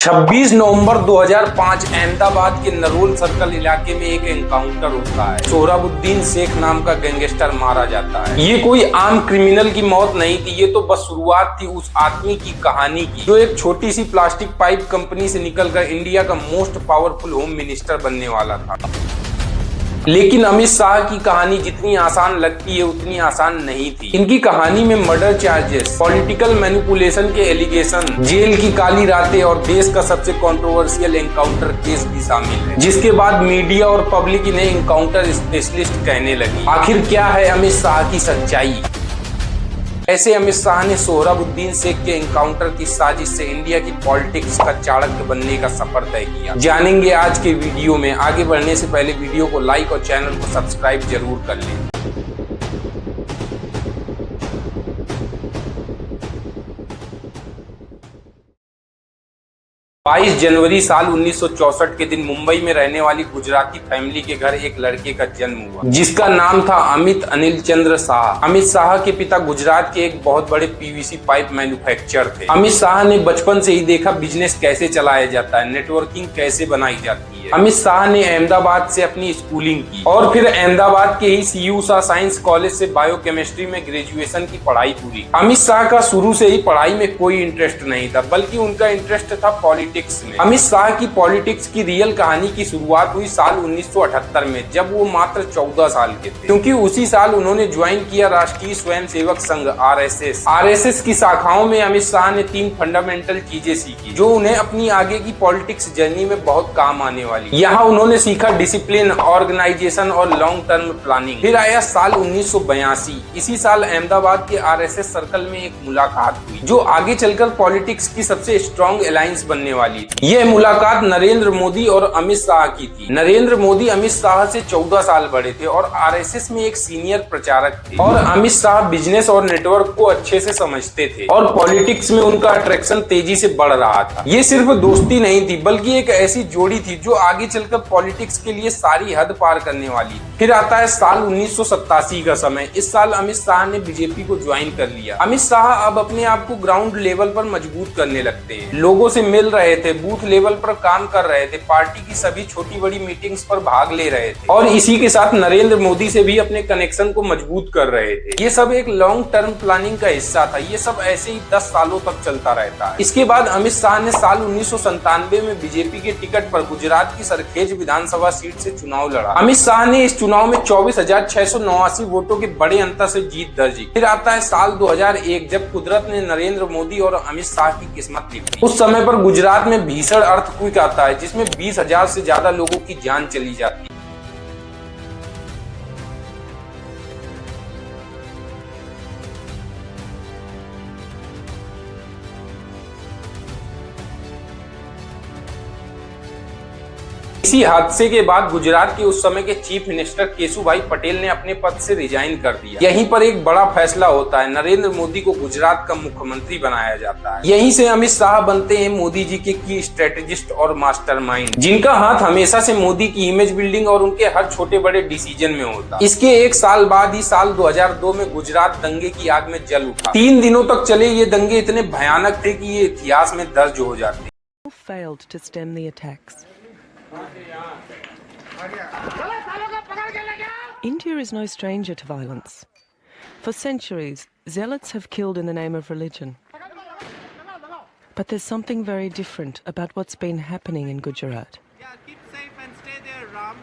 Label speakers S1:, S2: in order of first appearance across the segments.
S1: 26 नवंबर 2005 अहमदाबाद के नरोल सर्कल इलाके में एक एनकाउंटर होता है। सोहराबुद्दीन शेख नाम का गैंगस्टर मारा जाता है। ये कोई आम क्रिमिनल की मौत नहीं थी, ये तो बस शुरुआत थी उस आदमी की कहानी की जो एक छोटी सी प्लास्टिक पाइप कंपनी से निकलकर इंडिया का मोस्ट पावरफुल होम मिनिस्टर बनने वाला था। लेकिन अमित शाह की कहानी जितनी आसान लगती है उतनी आसान नहीं थी। इनकी कहानी में मर्डर चार्जेस, पॉलिटिकल मैनिपुलेशन के एलिगेशन, जेल की काली रातें और देश का सबसे कंट्रोवर्शियल एनकाउंटर केस भी शामिल है, जिसके बाद मीडिया और पब्लिक इन्हें एनकाउंटर स्पेशलिस्ट कहने लगी। आखिर क्या है अमित शाह की सच्चाई? ऐसे अमित शाह ने सोहराबुद्दीन शेख के एनकाउंटर की साजिश से इंडिया की पॉलिटिक्स का चाणक्य बनने का सफर तय किया। जानेंगे आज के वीडियो में। आगे बढ़ने से पहले वीडियो को लाइक और चैनल को सब्सक्राइब जरूर कर लें। 22 जनवरी साल 1964 के दिन मुंबई में रहने वाली गुजराती फैमिली के घर एक लड़के का जन्म हुआ, जिसका नाम था अमित अनिल चंद्र शाह। अमित शाह के पिता गुजरात के एक बहुत बड़े पीवीसी पाइप मैन्युफैक्चरर थे। अमित शाह ने बचपन से ही देखा बिजनेस कैसे चलाया जाता है, नेटवर्किंग कैसे बनाई जाती है। अमित शाह ने अहमदाबाद से अपनी स्कूलिंग की और फिर अहमदाबाद के ही सीयू शाह साइंस कॉलेज से बायोकेमिस्ट्री में ग्रेजुएशन की पढ़ाई पूरी। अमित शाह का शुरू से ही पढ़ाई में कोई इंटरेस्ट नहीं था, बल्कि उनका इंटरेस्ट था पॉलिटिक्स में। अमित शाह की पॉलिटिक्स की रियल कहानी की शुरुआत हुई साल 1978 में, जब वो मात्र 14 साल के थे, क्योंकि उसी साल उन्होंने ज्वाइन किया राष्ट्रीय स्वयंसेवक संघ आरएसएस। आरएसएस की शाखाओं में अमित शाह ने 3 फंडामेंटल चीजें सीखी जो उन्हें अपनी आगे की पॉलिटिक्स जर्नी में बहुत काम आने वाली। यहाँ उन्होंने सीखा डिसिप्लिन, ऑर्गेनाइजेशन और लॉन्ग टर्म प्लानिंग। फिर आया साल 1982। इसी साल अहमदाबाद के आरएसएस सर्कल में एक मुलाकात हुई जो आगे चलकर पॉलिटिक्स की सबसे स्ट्रॉन्ग अलायंस बनने वाली थी। यह मुलाकात नरेंद्र मोदी और अमित शाह की थी। नरेंद्र मोदी अमित शाह से 14 साल बड़े थे और आरएसएस में एक सीनियर प्रचारक थे, और अमित शाह बिजनेस और नेटवर्क को अच्छे से समझते थे और पॉलिटिक्स में उनका अट्रैक्शन तेजी से बढ़ रहा था। ये सिर्फ दोस्ती नहीं थी, बल्कि एक ऐसी जोड़ी थी जो आगे चलकर पॉलिटिक्स के लिए सारी हद पार करने वाली थी। फिर आता है साल 1987 का समय। इस साल अमित शाह ने बीजेपी को ज्वाइन कर लिया। अमित शाह अब अपने आप को ग्राउंड लेवल पर मजबूत करने लगते हैं, लोगों से मिल रहे थे, बूथ लेवल पर काम कर रहे थे, पार्टी की सभी छोटी बड़ी मीटिंग्स पर भाग ले रहे थे और इसी के साथ नरेंद्र मोदी से भी अपने कनेक्शन को मजबूत कर रहे थे। ये सब एक लॉन्ग टर्म प्लानिंग का हिस्सा था। ये सब ऐसे ही 10 सालों तक चलता रहता है। इसके बाद अमित शाह ने साल 1997 में बीजेपी के टिकट पर गुजरात की सरखेज विधानसभा सीट से चुनाव लड़ा। अमित शाह ने इस चुनाव में 24,689 वोटों के बड़े अंतर से जीत दर्ज की। फिर आता है साल 2001, जब कुदरत ने नरेंद्र मोदी और अमित शाह की किस्मत लिखी। उस समय पर गुजरात में भीषण अर्थक्वेक आता है, जिसमें 20,000 से ज्यादा लोगों की जान चली जाती है। इसी हादसे के बाद गुजरात के उस समय के चीफ मिनिस्टर केशुभाई पटेल ने अपने पद से रिजाइन कर दिया। यहीं पर एक बड़ा फैसला होता है, नरेंद्र मोदी को गुजरात का मुख्यमंत्री बनाया जाता है। यहीं से अमित शाह बनते हैं मोदी जी के की स्ट्रेटेजिस्ट और मास्टरमाइंड, जिनका हाथ हमेशा से मोदी की इमेज बिल्डिंग और उनके हर छोटे बड़े डिसीजन में होता। इसके एक साल बाद ही साल 2002 में गुजरात दंगे की आग में जल उठा। 3 दिनों तक चले ये दंगे इतने भयानक थे कि ये इतिहास में दर्ज हो जाते।
S2: India is no stranger to violence. For centuries, zealots have killed in the name of religion. But there's something very different about what's been happening in Gujarat.
S3: Yeah, keep safe and stay there, Ram.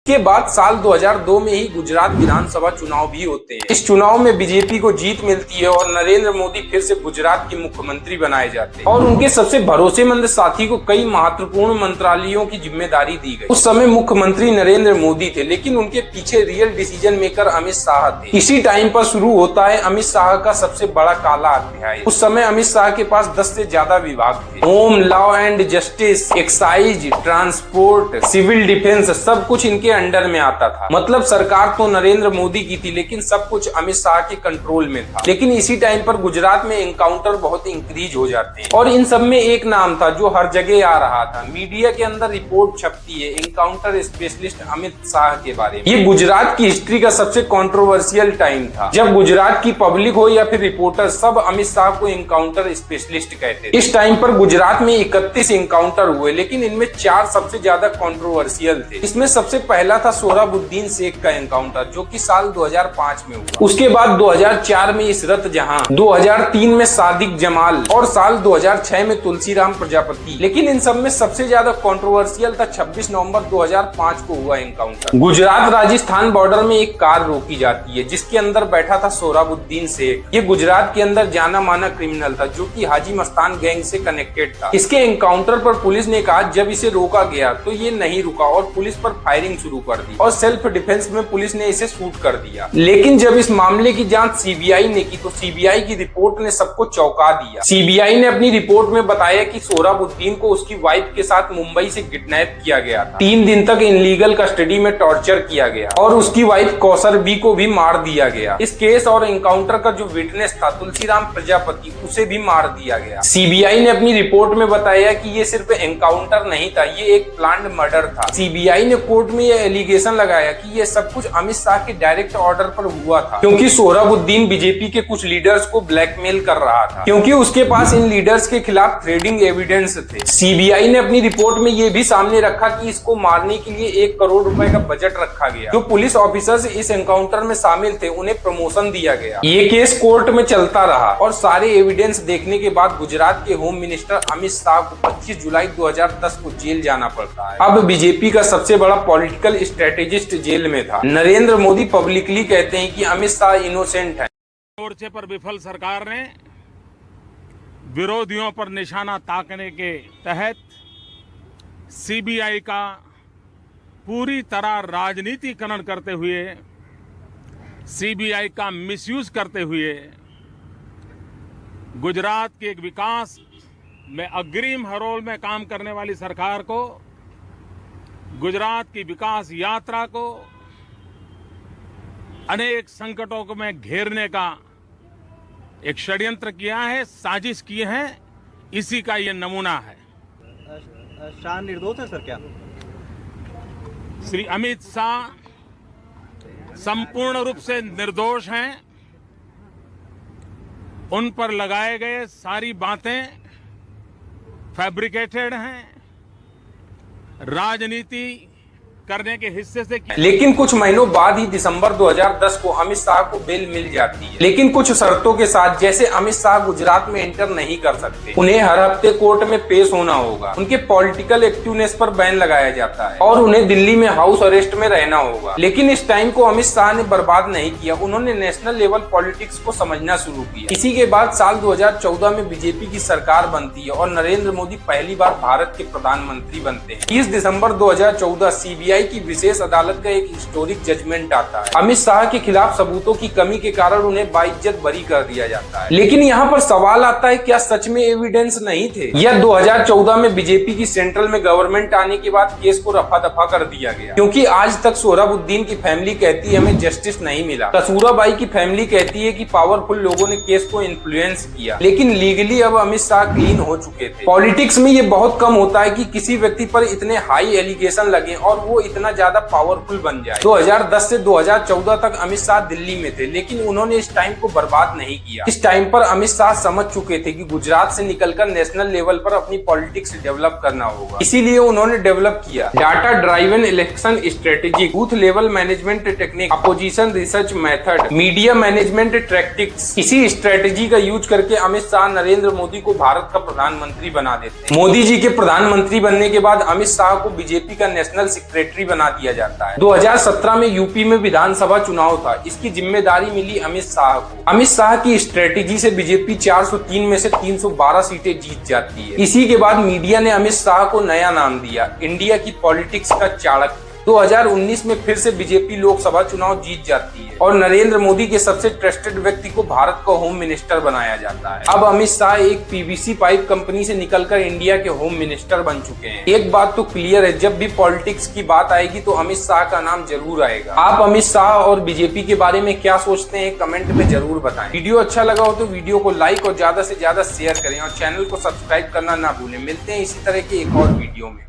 S1: के बाद साल 2002 में ही गुजरात विधानसभा चुनाव भी होते हैं। इस चुनाव में बीजेपी को जीत मिलती है और नरेंद्र मोदी फिर से गुजरात के मुख्यमंत्री बनाए जाते हैं और उनके सबसे भरोसेमंद साथी को कई महत्वपूर्ण मंत्रालयों की जिम्मेदारी दी गई। उस समय मुख्यमंत्री नरेंद्र मोदी थे, लेकिन उनके पीछे real decision maker Amit Shah थे। इसी टाइम पर शुरू होता है अमित शाह का सबसे बड़ा काला अध्याय। उस समय अमित शाह के पास 10 से ज्यादा विभाग थे। Home, law and justice, excise, transport, civil defence, सब कुछ इनके अंडर में आता था। मतलब सरकार तो नरेंद्र मोदी की थी, लेकिन सब कुछ अमित शाह के कंट्रोल में था। लेकिन इसी टाइम पर गुजरात में एनकाउंटर बहुत इंक्रीज हो जाते हैं और इन सब में एक नाम था जो हर जगह आ रहा था। मीडिया के अंदर रिपोर्ट छपती है एनकाउंटर स्पेशलिस्ट अमित शाह के बारे में। ये गुजरात की हिस्ट्री का सबसे कंट्रोवर्शियल टाइम था, जब गुजरात की पब्लिक हो या फिर रिपोर्टर सब अमित शाह को एनकाउंटर स्पेशलिस्ट कहते थे। इस टाइम पर गुजरात में 31 एनकाउंटर हुए, लेकिन इनमें 4 सबसे ज्यादा कंट्रोवर्शियल थे। इसमें सबसे पहला था सोहराबुद्दीन शेख का एनकाउंटर, जो कि साल 2005 में हुआ। उसके बाद 2004 में इशरत जहां, 2003 में सादिक जमाल और साल 2006 में तुलसीराम प्रजापति। लेकिन इन सब में सबसे ज्यादा कंट्रोवर्शियल था 26 नवंबर 2005 को हुआ एनकाउंटर। गुजरात राजस्थान बॉर्डर में एक कार रोकी जाती है जिसके अंदर बैठा था सोहराबुद्दीन शेख। ये गुजरात के अंदर जाना माना क्रिमिनल था जो कि हाजी मस्तान गैंग से कनेक्टेड था। इसके एनकाउंटर पर पुलिस ने कहा जब इसे रोका गया तो ये नहीं रुका और पुलिस पर फायरिंग शुरू कर दी और सेल्फ डिफेंस में पुलिस ने इसे शूट कर दिया। लेकिन जब इस मामले की जांच सीबीआई ने की तो सीबीआई की रिपोर्ट ने सबको चौंका दिया। सीबीआई ने अपनी रिपोर्ट में बताया कि सोहराबुद्दीन को उसकी वाइफ के साथ मुंबई से किडनैप किया गया था। 3 दिन तक इनलीगल कस्टडी में टॉर्चर किया गया और उसकी वाइफ कौसर बी को भी मार दिया गया। इस केस और एनकाउंटर का जो विटनेस था तुलसीराम प्रजापति, उसे भी मार दिया गया। सीबीआई ने अपनी रिपोर्ट में बताया कि ये सिर्फ एनकाउंटर नहीं था, ये एक प्लान्ड मर्डर था। सीबीआई ने कोर्ट में ये एलिगेशन लगाया कि ये सब कुछ अमित शाह के डायरेक्ट ऑर्डर पर हुआ था, क्योंकि सोहराबुद्दीन बीजेपी के कुछ लीडर्स को ब्लैकमेल कर रहा था, क्योंकि उसके पास इन लीडर्स के खिलाफ थ्रेडिंग एविडेंस थे। सीबीआई ने अपनी रिपोर्ट में ये भी सामने रखा कि इसको मारने के लिए 1 करोड़ रुपए का बजट रखा गया। जो पुलिस ऑफिसर्स इस एनकाउंटर में शामिल थे उन्हें प्रमोशन दिया गया। ये केस कोर्ट में चलता रहा और सारे एविडेंस देखने के बाद गुजरात के होम मिनिस्टर अमित शाह को 25 जुलाई 2010 को जेल जाना पड़ता है। अब बीजेपी का सबसे बड़ा पॉलिटिकल स्ट्रेटेजिस्ट जेल में था। नरेंद्र मोदी पब्लिकली कहते हैं कि अमित शाह इनोसेंट है।
S4: मोर्चे पर विफल सरकार ने विरोधियों पर निशाना ताकने के तहत सीबीआई का पूरी तरह राजनीतिकरण करते हुए, सीबीआई का मिसयूज करते हुए गुजरात के एक विकास में अग्रिम हरोल में काम करने वाली सरकार को, गुजरात की विकास यात्रा को अनेक संकटों को में घेरने का एक षड्यंत्र किया है, साजिश किए हैं। इसी का ये नमूना है।
S5: शाह निर्दोष है सर क्या?
S4: श्री अमित शाह संपूर्ण रूप से निर्दोष हैं। उन पर लगाए गए सारी बातें फैब्रिकेटेड हैं, राजनीति करने के हिस्से से।
S1: लेकिन कुछ महीनों बाद ही दिसंबर 2010 को अमित शाह को बेल मिल जाती है, लेकिन कुछ शर्तों के साथ। जैसे अमित शाह गुजरात में एंटर नहीं कर सकते, उन्हें हर हफ्ते कोर्ट में पेश होना होगा, उनके पॉलिटिकल एक्टिवनेस पर बैन लगाया जाता है और उन्हें दिल्ली में हाउस अरेस्ट में रहना होगा। लेकिन इस टाइम को अमित शाह ने बर्बाद नहीं किया, उन्होंने नेशनल लेवल पॉलिटिक्स को समझना शुरू किया। इसी के बाद साल 2014 में बीजेपी की सरकार बनती है और नरेंद्र मोदी पहली बार भारत के प्रधानमंत्री बनते हैं। 30 दिसंबर 2014 सीबीआई की विशेष अदालत का एक हिस्टोरिक जजमेंट आता है। अमित शाह के खिलाफ सबूतों की कमी के कारण उन्हें बाइज्जत बरी कर दिया जाता है। लेकिन यहाँ पर सवाल आता है, क्या सच में एविडेंस नहीं थे या 2014 में बीजेपी की सेंट्रल में गवर्नमेंट आने के बाद केस को रफा दफा कर दिया गया? क्योंकि आज तक सोहराबुद्दीन की फैमिली कहती है हमें जस्टिस नहीं मिला, कसूराबाई की फैमिली कहती है कि पावरफुल लोगों ने केस को इन्फ्लुएंस किया, लेकिन लीगली अब अमित शाह क्लीन हो चुके थे। पॉलिटिक्स में ये बहुत कम होता है कि किसी व्यक्ति पर इतने हाई एलिगेशन लगे और वो इतना ज्यादा पावरफुल बन जाए। 2010 से 2014 तक अमित शाह दिल्ली में थे, लेकिन उन्होंने इस टाइम को बर्बाद नहीं किया। इस टाइम पर अमित शाह समझ चुके थे कि गुजरात से निकलकर नेशनल लेवल पर अपनी पॉलिटिक्स डेवलप करना होगा। इसीलिए उन्होंने डेवलप किया data driven election strategy, booth level management technique, opposition research method, media management tactics. इसी स्ट्रेटेजी का यूज करके अमित शाह नरेंद्र मोदी को भारत का प्रधानमंत्री बना देते हैं। मोदी जी के प्रधानमंत्री बनने के बाद अमित शाह को बीजेपी का नेशनल सेक्रेटरी बना दिया जाता है। 2017 में यूपी में विधानसभा चुनाव था, इसकी जिम्मेदारी मिली अमित शाह को। अमित शाह की स्ट्रेटेजी से बीजेपी 403 में से 312 सीटें जीत जाती है। इसी के बाद मीडिया ने अमित शाह को नया नाम दिया, इंडिया की पॉलिटिक्स का चाणक्य। 2019 में फिर से बीजेपी लोकसभा चुनाव जीत जाती है और नरेंद्र मोदी के सबसे ट्रस्टेड व्यक्ति को भारत का होम मिनिस्टर बनाया जाता है। अब अमित शाह एक पीवीसी पाइप कंपनी से निकलकर इंडिया के होम मिनिस्टर बन चुके हैं। एक बात तो क्लियर है, जब भी पॉलिटिक्स की बात आएगी तो अमित शाह का नाम जरूर आएगा। आप अमित शाह और बीजेपी के बारे में क्या सोचते हैं कमेंट में जरूर बताएं। वीडियो अच्छा लगा हो तो वीडियो को लाइक और ज्यादा से ज्यादा शेयर करें और चैनल को सब्सक्राइब करना ना भूलें। मिलते हैं इसी तरह के एक और वीडियो में।